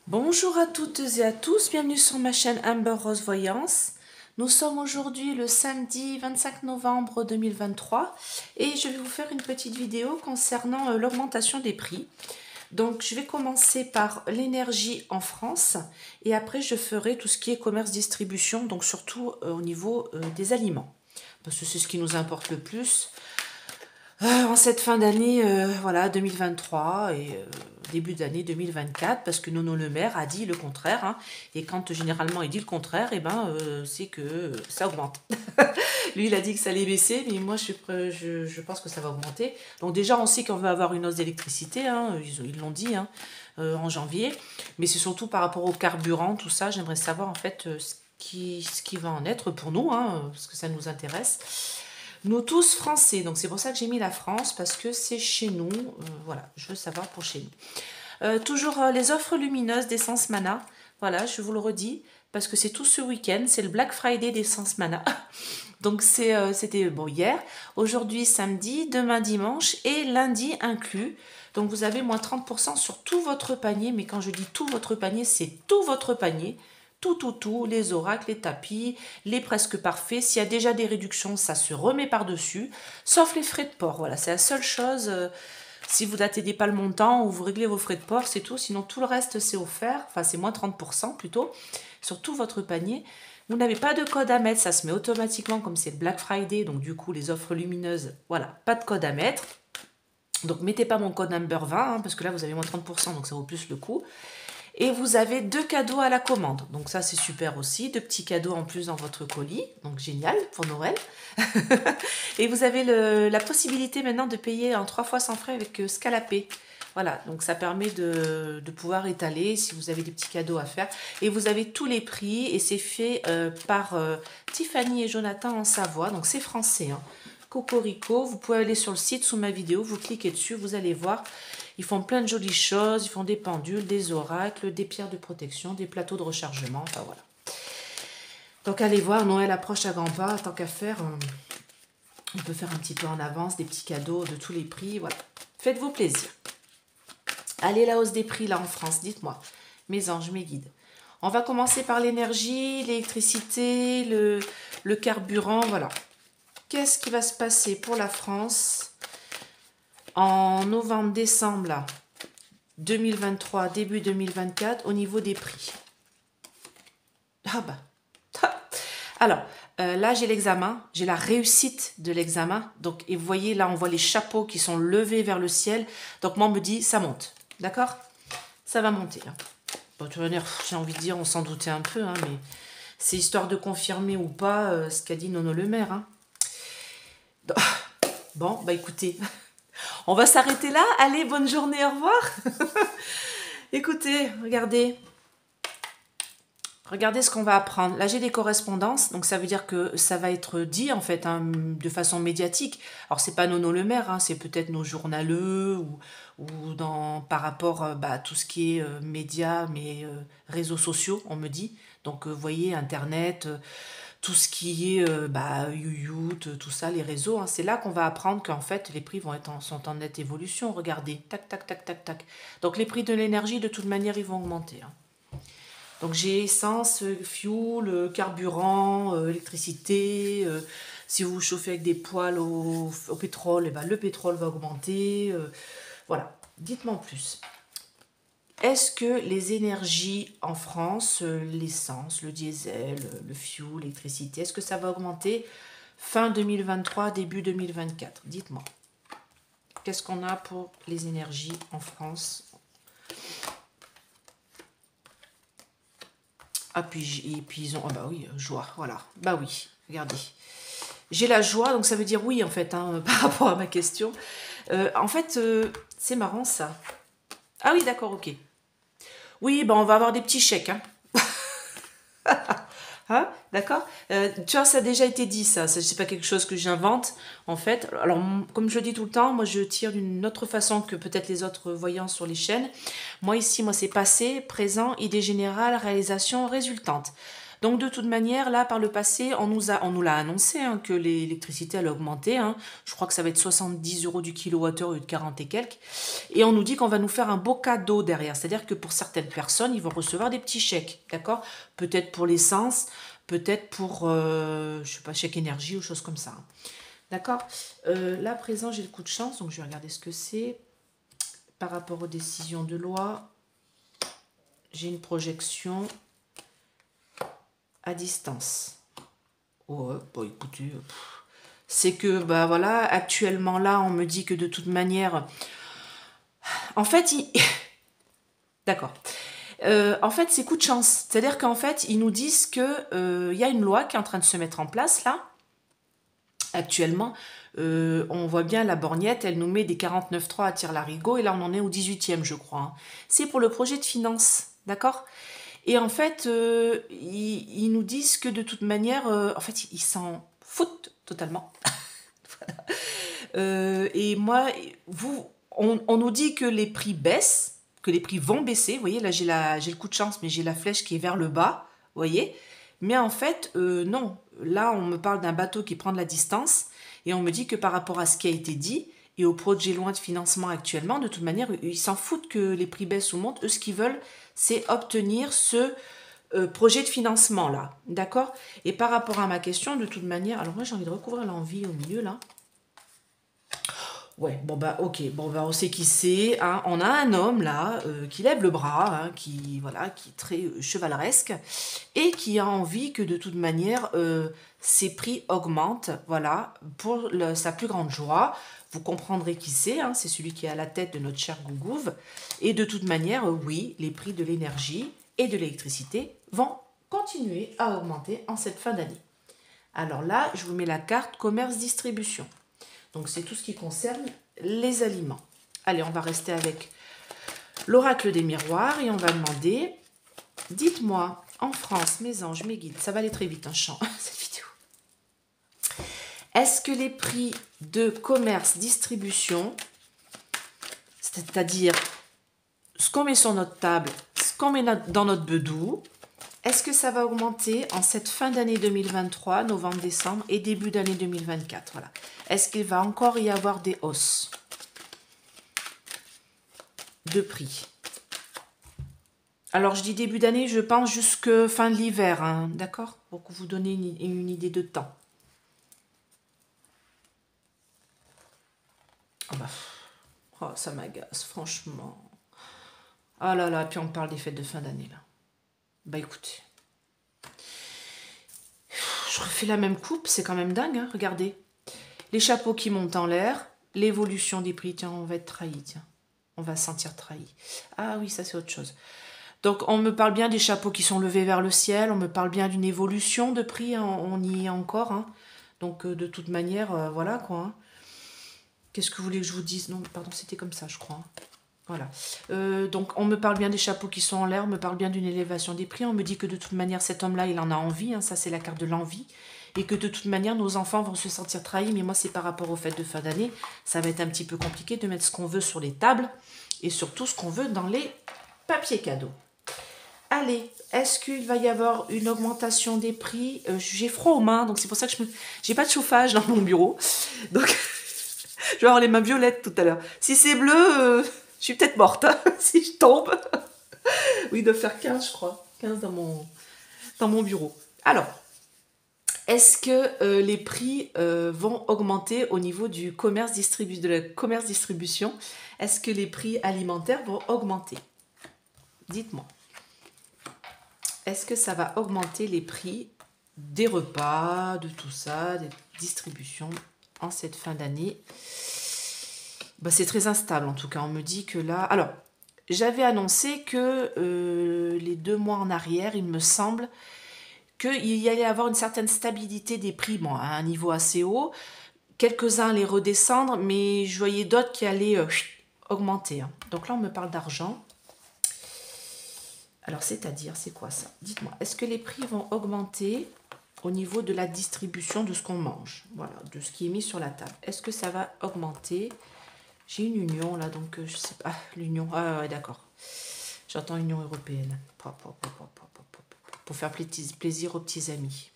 Bonjour à toutes et à tous, bienvenue sur ma chaîne Amber Rose Voyance. Nous sommes aujourd'hui le samedi 25 novembre 2023 et je vais vous faire une petite vidéo concernant l'augmentation des prix. Donc je vais commencer par l'énergie en France et après je ferai tout ce qui est commerce-distribution, donc surtout au niveau des aliments. Parce que c'est ce qui nous importe le plus. En cette fin d'année, voilà, 2023 et début d'année 2024, parce que Nono Le Maire a dit le contraire, hein, et quand généralement il dit le contraire, et ben, c'est que ça augmente. Lui, il a dit que ça allait baisser, mais moi, je pense que ça va augmenter. Donc déjà, on sait qu'on va avoir une hausse d'électricité, hein, ils l'ont dit, hein, en janvier, mais c'est surtout par rapport au carburant, tout ça, j'aimerais savoir en fait ce qui va en être pour nous, hein, parce que ça nous intéresse. Nous tous français, donc c'est pour ça que j'ai mis la France, parce que c'est chez nous, voilà, je veux savoir pour chez nous. Toujours les offres lumineuses d'Essence Mana, voilà, je vous le redis, parce que c'est tout ce week-end, c'est le Black Friday d'Essence Mana. Donc c'était bon hier, aujourd'hui samedi, demain dimanche et lundi inclus. Donc vous avez moins 30% sur tout votre panier, mais quand je dis tout votre panier, c'est tout votre panier. Tout, les oracles, les tapis, les presque parfaits. S'il y a déjà des réductions, ça se remet par-dessus, sauf les frais de port. Voilà, c'est la seule chose. Si vous n'atteignez pas le montant ou vous réglez vos frais de port, c'est tout. Sinon, tout le reste, c'est offert. Enfin, c'est moins 30% plutôt, sur tout votre panier. Vous n'avez pas de code à mettre, ça se met automatiquement comme c'est le Black Friday. Donc, du coup, les offres lumineuses, voilà, pas de code à mettre. Donc, mettez pas mon code Amber20, hein, parce que là, vous avez moins 30%, donc ça vaut plus le coup. Et vous avez 2 cadeaux à la commande. Donc ça, c'est super aussi. 2 petits cadeaux en plus dans votre colis. Donc génial pour Noël. Et vous avez la possibilité maintenant de payer en 3 fois sans frais avec Scalapay. Voilà, donc ça permet de pouvoir étaler si vous avez des petits cadeaux à faire. Et vous avez tous les prix et c'est fait par Tiffany et Jonathan en Savoie. Donc c'est français, hein. Cocorico, vous pouvez aller sur le site sous ma vidéo, vous cliquez dessus, vous allez voir. Ils font plein de jolies choses, ils font des pendules, des oracles, des pierres de protection, des plateaux de rechargement, enfin voilà. Donc allez voir, Noël approche à grands pas, tant qu'à faire, on peut faire un petit peu en avance, des petits cadeaux de tous les prix, voilà. Faites-vous plaisir. Allez, la hausse des prix là en France, dites-moi, mes anges, mes guides. On va commencer par l'énergie, l'électricité, le carburant, voilà. Qu'est-ce qui va se passer pour la France en novembre-décembre, là, 2023, début 2024, au niveau des prix? Ah bah. Alors, là, j'ai l'examen, j'ai la réussite de l'examen. Donc, et vous voyez, là, on voit les chapeaux qui sont levés vers le ciel. Donc, moi, on me dit, ça monte. D'accord? Ça va monter. Hein. Bon, de toute manière, j'ai envie de dire, on s'en doutait un peu, hein, mais c'est histoire de confirmer ou pas ce qu'a dit Nono Le Maire. Hein. Bon, bah écoutez, on va s'arrêter là. Allez, bonne journée, au revoir. Écoutez, regardez. Regardez ce qu'on va apprendre. Là, j'ai des correspondances, donc ça veut dire que ça va être dit, en fait, hein, de façon médiatique. Alors, c'est pas Nono Le Maire, hein, c'est peut-être nos journaleux ou par rapport à tout ce qui est médias, mais réseaux sociaux, on me dit. Donc, vous voyez, Internet, tout ce qui est YouYout, tout ça, les réseaux, hein, c'est là qu'on va apprendre qu'en fait, les prix sont en nette évolution. Regardez, tac, tac, tac, tac, tac. Donc, les prix de l'énergie, de toute manière, ils vont augmenter. Hein. Donc j'ai essence, fuel, carburant, électricité. Si vous vous chauffez avec des poêles au pétrole, eh ben, le pétrole va augmenter. Voilà, dites-moi en plus. Est-ce que les énergies en France, l'essence, le diesel, le fuel, l'électricité, est-ce que ça va augmenter fin 2023, début 2024? Dites-moi. Qu'est-ce qu'on a pour les énergies en France? Ah, puis ils ont... Ah bah oui, joie, voilà. Bah oui, regardez. J'ai la joie, donc ça veut dire oui, en fait, hein, par rapport à ma question. En fait, c'est marrant, ça. Ah oui, d'accord, ok. Oui, bah on va avoir des petits chèques, hein. Hein, d'accord. Tu vois, ça a déjà été dit, ça. C'est pas quelque chose que j'invente, en fait. Alors, comme je le dis tout le temps, moi, je tire d'une autre façon que peut-être les autres voyants sur les chaînes. Moi, ici, c'est passé, présent, idée générale, réalisation, résultante. Donc de toute manière, là, par le passé, on nous l'a annoncé hein, que l'électricité allait augmenter. Hein. Je crois que ça va être 70 € du kilowattheure au lieu de 40 et quelques. Et on nous dit qu'on va nous faire un beau cadeau derrière. C'est-à-dire que pour certaines personnes, ils vont recevoir des petits chèques, d'accord? Peut-être pour l'essence, peut-être pour, je sais pas, chèque énergie ou choses comme ça. Hein. D'accord? Là, à présent, j'ai le coup de chance, donc je vais regarder ce que c'est. Par rapport aux décisions de loi, j'ai une projection à distance. Oh, bon, écoutez, c'est que, bah voilà, actuellement là, on me dit que de toute manière, en fait, d'accord. En fait, c'est coup de chance. C'est-à-dire qu'en fait, ils nous disent que y a une loi qui est en train de se mettre en place là. Actuellement, on voit bien la borgnette, elle nous met des 49.3 à Tire-Larigot et là on en est au 18e, je crois. Hein. C'est pour le projet de finance, d'accord? Et en fait, ils nous disent que de toute manière, en fait, ils s'en foutent totalement. Et moi, on nous dit que les prix baissent, que les prix vont baisser. Vous voyez, là, j'ai le coup de chance, mais j'ai la flèche qui est vers le bas. Vous voyez? Mais en fait, non. Là, on me parle d'un bateau qui prend de la distance et on me dit que par rapport à ce qui a été dit et au projet loin de financement actuellement, de toute manière, ils s'en foutent que les prix baissent ou montent. Eux, ce qu'ils veulent, c'est obtenir ce projet de financement là. D'accord? Et par rapport à ma question, de toute manière, alors moi, j'ai envie de recouvrir l'envie au milieu là. Ouais, bon bah ok, bon bah on sait qui c'est. Hein. On a un homme là qui lève le bras, hein, qui voilà, qui est très chevaleresque et qui a envie que de toute manière ses prix augmentent, voilà, pour sa plus grande joie. Vous comprendrez qui c'est, hein, c'est celui qui est à la tête de notre cher Gougouve. Et de toute manière, oui, les prix de l'énergie et de l'électricité vont continuer à augmenter en cette fin d'année. Alors là, je vous mets la carte commerce-distribution. Donc, c'est tout ce qui concerne les aliments. Allez, on va rester avec l'oracle des miroirs et on va demander, dites-moi, en France, mes anges, mes guides, ça va aller très vite, un chant, cette vidéo. Est-ce que les prix de commerce-distribution, c'est-à-dire ce qu'on met sur notre table, ce qu'on met dans notre bedou, est-ce que ça va augmenter en cette fin d'année 2023, novembre-décembre et début d'année 2024 voilà. Est-ce qu'il va encore y avoir des hausses de prix? Alors, je dis début d'année, je pense jusque fin de l'hiver, hein, d'accord? Pour que vous donniez une idée de temps. Oh bah, oh, ça m'agace, franchement. Ah là là, puis on parle des fêtes de fin d'année, là. Bah écoutez. Je refais la même coupe, c'est quand même dingue, hein, regardez. Les chapeaux qui montent en l'air, l'évolution des prix, tiens, on va être trahi, tiens. On va se sentir trahi. Ah oui, ça c'est autre chose. Donc on me parle bien des chapeaux qui sont levés vers le ciel, on me parle bien d'une évolution de prix, hein, on y est encore. Hein. Donc de toute manière, voilà quoi. Hein. Qu'est-ce que vous voulez que je vous dise? Non, pardon, c'était comme ça, je crois. Hein. Voilà. Donc on me parle bien des chapeaux qui sont en l'air, on me parle bien d'une élévation des prix. On me dit que de toute manière, cet homme-là, il en a envie. Hein, ça, c'est la carte de l'envie. Et que de toute manière, nos enfants vont se sentir trahis. Mais moi, c'est par rapport aux fêtes de fin d'année. Ça va être un petit peu compliqué de mettre ce qu'on veut sur les tables. Et surtout ce qu'on veut dans les papiers cadeaux. Allez, est-ce qu'il va y avoir une augmentation des prix? J'ai froid aux mains, donc c'est pour ça que j'ai pas de chauffage dans mon bureau. Donc, je vais avoir les mains violettes tout à l'heure. Si c'est bleu... je suis peut-être morte hein, si je tombe. Oui, il doit faire 15, je crois. 15 dans mon bureau. Alors, est-ce que les prix vont augmenter au niveau du de la commerce-distribution? Est-ce que les prix alimentaires vont augmenter? Dites-moi. Est-ce que ça va augmenter les prix des repas, de tout ça, des distributions en cette fin d'année? Bah, c'est très instable en tout cas. On me dit que là... Alors, j'avais annoncé que les 2 mois en arrière, il me semble qu'il y allait avoir une certaine stabilité des prix, bon, à un niveau assez haut. Quelques-uns allaient redescendre, mais je voyais d'autres qui allaient augmenter. Hein. Donc là, on me parle d'argent. Alors, c'est-à-dire, c'est quoi ça? Dites-moi, est-ce que les prix vont augmenter au niveau de la distribution de ce qu'on mange? Voilà, de ce qui est mis sur la table. Est-ce que ça va augmenter? J'ai une union là, donc je sais pas. L'union, ah ouais, d'accord. J'entends Union européenne. pour faire plaisir aux petits amis.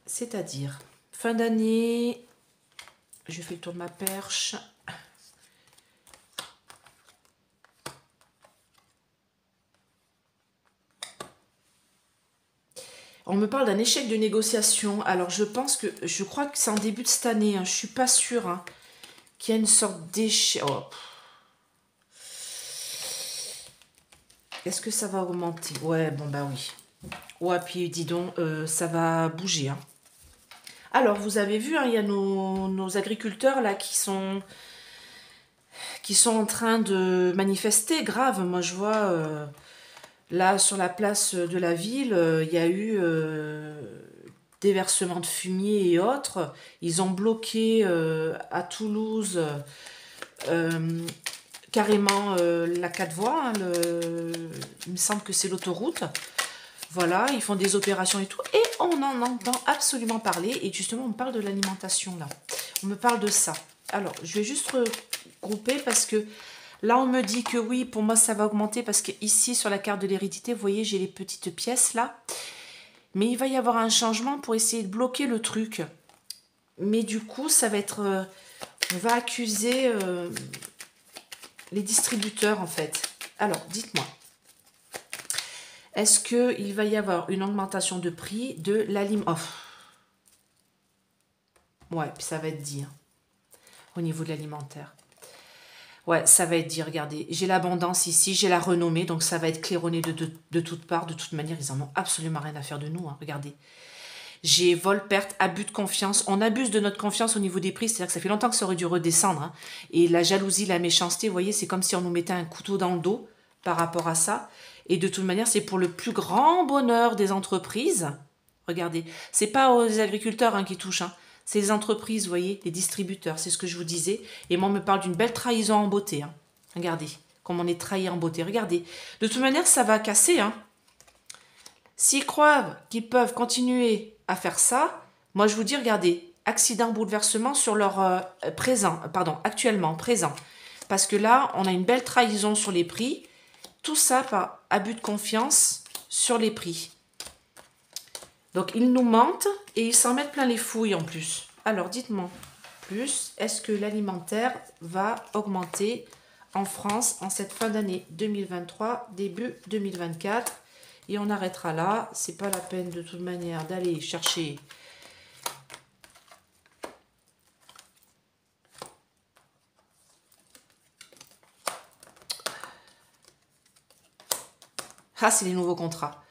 C'est-à-dire, fin d'année, je fais le tour de ma perche. On me parle d'un échec de négociation. Alors, je crois que c'est en début de cette année. Hein, je suis pas sûre hein, qu'il y a une sorte d'échec. Oh. Est-ce que ça va augmenter? Ouais, bon, bah oui. Ouais, puis dis donc, ça va bouger. Hein. Alors, vous avez vu, hein, il y a nos agriculteurs là qui sont en train de manifester. Grave, moi je vois... Là, sur la place de la ville, il y a eu déversement de fumier et autres. Ils ont bloqué à Toulouse carrément la 4 voies. Hein, il me semble que c'est l'autoroute. Voilà, ils font des opérations et tout. Et on en entend absolument parler. Et justement, on me parle de l'alimentation là. On me parle de ça. Alors, je vais juste regrouper parce que... Là, on me dit que oui, pour moi, ça va augmenter parce que ici, sur la carte de l'hérédité, vous voyez, j'ai les petites pièces là. Mais il va y avoir un changement pour essayer de bloquer le truc. Mais du coup, ça va être... on va accuser les distributeurs, en fait. Alors, dites-moi. Est-ce qu'il va y avoir une augmentation de prix de l'aliment? Ouais, puis ça va être dit. Hein, au niveau de l'alimentaire. Ouais, ça va être dit, regardez, j'ai l'abondance ici, j'ai la renommée, donc ça va être claironné de toutes parts. De toute manière, ils en ont absolument rien à faire de nous, hein, regardez. J'ai vol, perte, abus de confiance. On abuse de notre confiance au niveau des prix, c'est-à-dire que ça fait longtemps que ça aurait dû redescendre. Hein. Et la jalousie, la méchanceté, vous voyez, c'est comme si on nous mettait un couteau dans le dos par rapport à ça. Et de toute manière, c'est pour le plus grand bonheur des entreprises. Regardez, c'est pas aux agriculteurs hein, qui touchent, hein. C'est les entreprises, vous voyez, les distributeurs, c'est ce que je vous disais. Et moi, on me parle d'une belle trahison en beauté. Hein. Regardez, comme on est trahi en beauté. Regardez, de toute manière, ça va casser. Hein. S'ils croient qu'ils peuvent continuer à faire ça, moi, je vous dis, regardez, accident, bouleversement sur leur actuellement, présent. Parce que là, on a une belle trahison sur les prix. Tout ça par abus de confiance sur les prix. Donc, ils nous mentent et ils s'en mettent plein les fouilles en plus. Alors, dites-moi plus, est-ce que l'alimentaire va augmenter en France en cette fin d'année 2023, début 2024? Et on arrêtera là. C'est pas la peine de toute manière d'aller chercher... Ah, c'est les nouveaux contrats.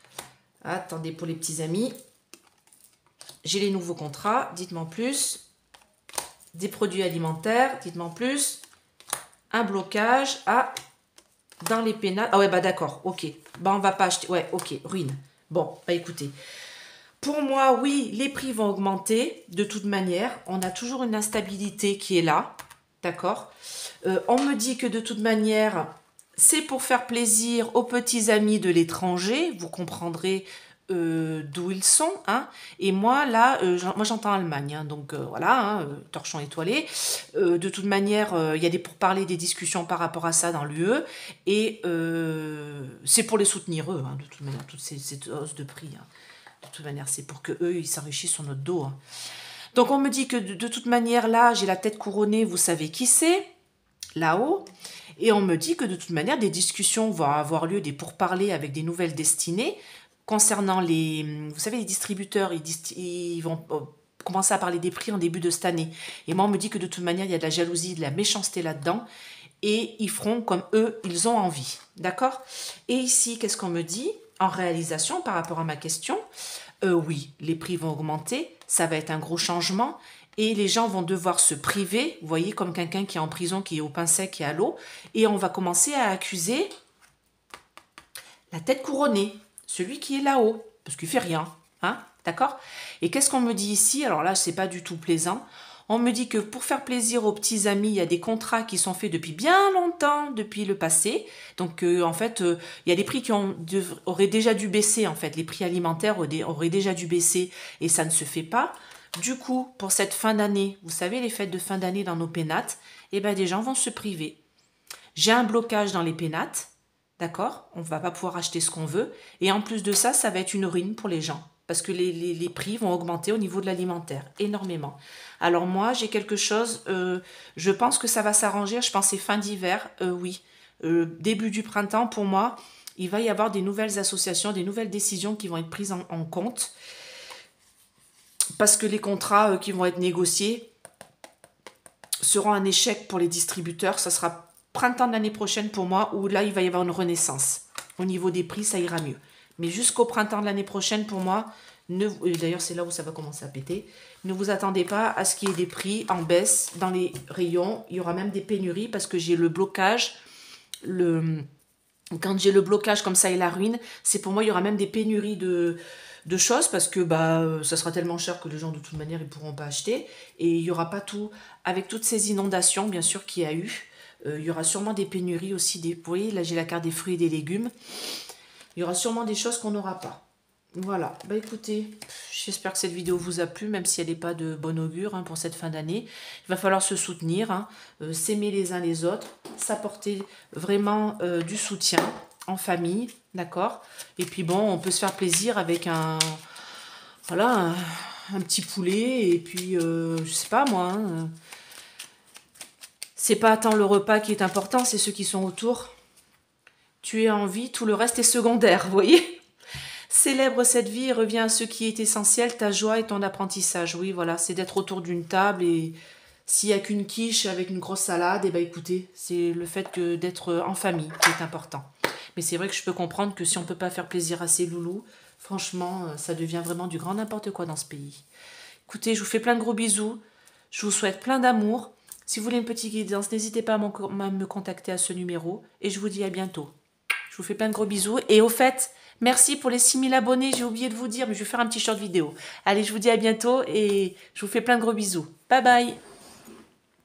Attendez, pour les petits amis... J'ai les nouveaux contrats, dites-moi plus. Des produits alimentaires, dites-moi plus. Un blocage, dans les pénales. Ah ouais, bah d'accord, ok. Bah on va pas acheter, ouais, ok, ruine. Bon, bah écoutez. Pour moi, oui, les prix vont augmenter, de toute manière. On a toujours une instabilité qui est là, d'accord. On me dit que de toute manière, c'est pour faire plaisir aux petits amis de l'étranger. Vous comprendrez... d'où ils sont, hein. Et moi là, moi j'entends Allemagne, hein, donc voilà, hein, torchon étoilé. De toute manière, il y a des pourparlers, des discussions par rapport à ça dans l'UE, et c'est pour les soutenir eux, hein, de toute manière, toutes ces hausses de prix. Hein. De toute manière, c'est pour que eux ils s'enrichissent sur notre dos. Hein. Donc on me dit que de toute manière là, j'ai la tête couronnée, vous savez qui c'est, là-haut. Et on me dit que de toute manière, des discussions vont avoir lieu, des pourparlers avec des nouvelles destinées. Concernant vous savez, les distributeurs, ils vont commencer à parler des prix en début de cette année. Et moi, on me dit que de toute manière, il y a de la jalousie, de la méchanceté là-dedans. Et ils feront comme eux, ils ont envie. D'accord? Et ici, qu'est-ce qu'on me dit en réalisation par rapport à ma question? Oui, les prix vont augmenter. Ça va être un gros changement. Et les gens vont devoir se priver. Vous voyez, comme quelqu'un qui est en prison, qui est au pain sec et à l'eau. Et on va commencer à accuser la tête couronnée. Celui qui est là-haut, parce qu'il ne fait rien, hein, d'accord? Et qu'est-ce qu'on me dit ici? Alors là, c'est pas du tout plaisant. On me dit que pour faire plaisir aux petits amis, il y a des contrats qui sont faits depuis bien longtemps, depuis le passé. Donc, en fait, il y a des prix qui auraient déjà dû baisser, en fait. Les prix alimentaires auraient déjà dû baisser et ça ne se fait pas. Du coup, pour cette fin d'année, vous savez, les fêtes de fin d'année dans nos pénates, eh ben, des gens vont se priver. J'ai un blocage dans les pénates, d'accord? On ne va pas pouvoir acheter ce qu'on veut. Et en plus de ça, ça va être une ruine pour les gens. Parce que les prix vont augmenter au niveau de l'alimentaire, énormément. Alors moi, j'ai quelque chose, je pense que ça va s'arranger, je pense que c'est fin d'hiver, oui. Début du printemps, pour moi, il va y avoir des nouvelles associations, des nouvelles décisions qui vont être prises en compte. Parce que les contrats qui vont être négociés seront un échec pour les distributeurs. Ça sera printemps de l'année prochaine pour moi, où là, il va y avoir une renaissance. Au niveau des prix, ça ira mieux. Mais jusqu'au printemps de l'année prochaine, pour moi, d'ailleurs, c'est là où ça va commencer à péter. Ne vous attendez pas à ce qu'il y ait des prix en baisse dans les rayons. Il y aura même des pénuries parce que j'ai le blocage. Quand j'ai le blocage comme ça et la ruine, c'est pour moi, il y aura même des pénuries de choses parce que ça sera tellement cher que les gens, de toute manière, ils ne pourront pas acheter. Et il n'y aura pas tout. Avec toutes ces inondations, bien sûr, qu'il y a eu, il y aura sûrement des pénuries aussi. Vous voyez, là, j'ai la carte des fruits et des légumes. Il y aura sûrement des choses qu'on n'aura pas. Voilà, bah écoutez, j'espère que cette vidéo vous a plu, même si elle n'est pas de bon augure pour cette fin d'année. Il va falloir se soutenir, s'aimer les uns les autres, s'apporter vraiment du soutien en famille, d'accord? Et puis bon, on peut se faire plaisir avec un petit poulet, et puis je sais pas moi, c'est pas tant le repas qui est important, c'est ceux qui sont autour. Tu es en vie, tout le reste est secondaire, vous voyez? Célèbre cette vie et reviens à ce qui est essentiel, ta joie et ton apprentissage. Oui, voilà, c'est d'être autour d'une table et s'il n'y a qu'une quiche avec une grosse salade, et écoutez, c'est le fait d'être en famille qui est important. Mais c'est vrai que je peux comprendre que si on ne peut pas faire plaisir à ces loulous, franchement, ça devient vraiment du grand n'importe quoi dans ce pays. Écoutez, je vous fais plein de gros bisous, je vous souhaite plein d'amour. Si vous voulez une petite guidance, n'hésitez pas à me contacter à ce numéro et je vous dis à bientôt. Je vous fais plein de gros bisous. Et au fait, merci pour les 6000 abonnés. J'ai oublié de vous dire, mais je vais faire un petit short vidéo. Allez, je vous dis à bientôt et je vous fais plein de gros bisous. Bye bye.